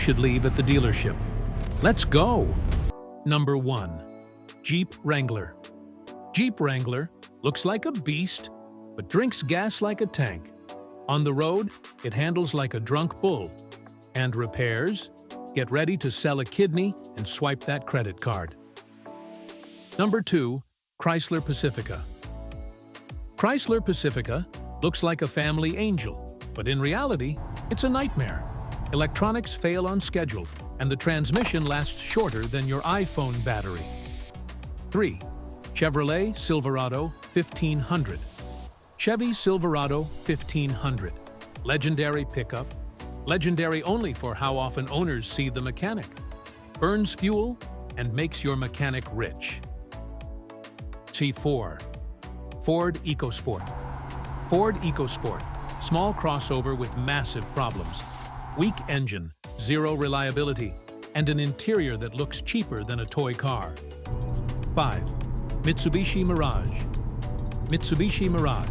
should leave at the dealership. Let's go! Number 1. Jeep Wrangler. Jeep Wrangler looks like a beast, but drinks gas like a tank. On the road, it handles like a drunk bull. And repairs? Get ready to sell a kidney and swipe that credit card. Number 2. Chrysler Pacifica. Chrysler Pacifica looks like a family angel, but in reality, it's a nightmare. Electronics fail on schedule, and the transmission lasts shorter than your iPhone battery. 3. Chevrolet Silverado 1500. Chevy Silverado 1500. Legendary pickup. Legendary only for how often owners see the mechanic. Burns fuel and makes your mechanic rich. T4. Ford EcoSport. Ford EcoSport. Small crossover with massive problems. Weak engine, zero reliability, and an interior that looks cheaper than a toy car. 5. Mitsubishi Mirage. Mitsubishi Mirage.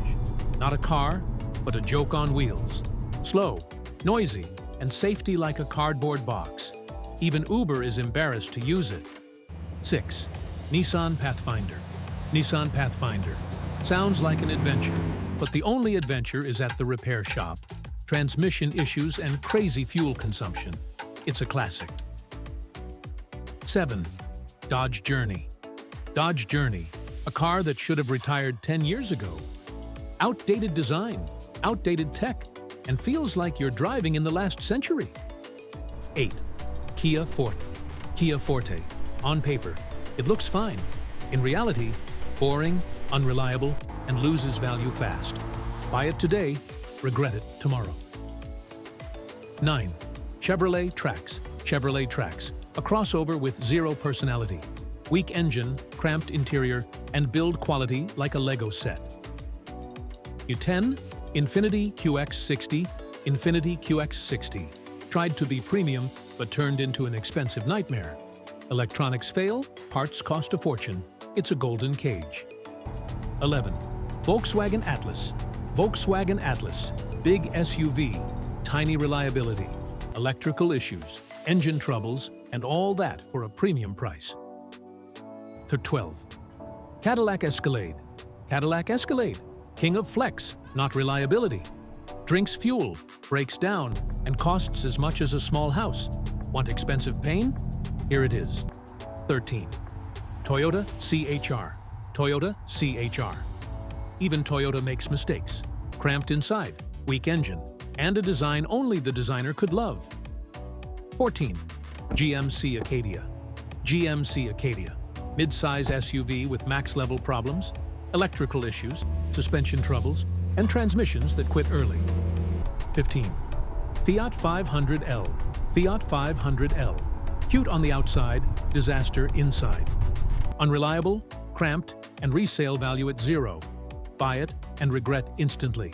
Not a car, but a joke on wheels. Slow, noisy, and safety like a cardboard box. Even Uber is embarrassed to use it. 6. Nissan Pathfinder. Nissan Pathfinder. Sounds like an adventure, but the only adventure is at the repair shop. Transmission issues and crazy fuel consumption. It's a classic. 7. Dodge Journey. Dodge Journey, a car that should have retired 10 years ago. Outdated design, outdated tech, and feels like you're driving in the last century. 8. Kia Forte. Kia Forte. On paper, it looks fine. In reality, boring, unreliable, and loses value fast. Buy it today, regret it tomorrow. 9. Chevrolet Trax. Chevrolet Trax, a crossover with zero personality. Weak engine, cramped interior, and build quality like a Lego set. 10. Infiniti QX60. Infiniti QX60. Tried to be premium, but turned into an expensive nightmare. Electronics fail, parts cost a fortune. It's a golden cage. 11. Volkswagen Atlas. Volkswagen Atlas. Big SUV, tiny reliability, electrical issues, engine troubles, and all that for a premium price. 12. Cadillac Escalade. Cadillac Escalade. King of flex, not reliability. Drinks fuel, breaks down, and costs as much as a small house. Want expensive pain? Here it is. 13. Toyota CHR. Toyota CHR. Even Toyota makes mistakes. Cramped inside, weak engine, and a design only the designer could love. 14. GMC Acadia. GMC Acadia. Mid-size SUV with max-level problems, electrical issues, suspension troubles, and transmissions that quit early. 15. Fiat 500L. Fiat 500L. Cute on the outside, disaster inside. Unreliable, cramped, and resale value at zero. Buy it and regret instantly.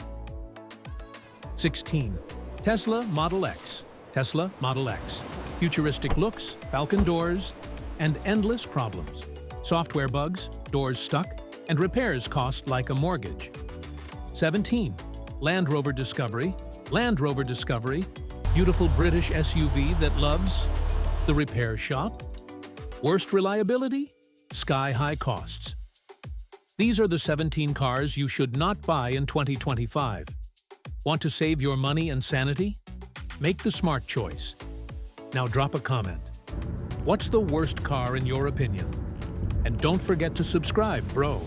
16. Tesla Model X. Tesla Model X. Futuristic looks, Falcon doors, and endless problems. Software bugs, doors stuck, and repairs cost like a mortgage. 17. Land Rover Discovery. Land Rover Discovery. Beautiful British SUV that loves the repair shop. Worst reliability? Sky-high costs. These are the 17 cars you should not buy in 2025. Want to save your money and sanity? Make the smart choice. Now drop a comment. What's the worst car in your opinion? And don't forget to subscribe, bro.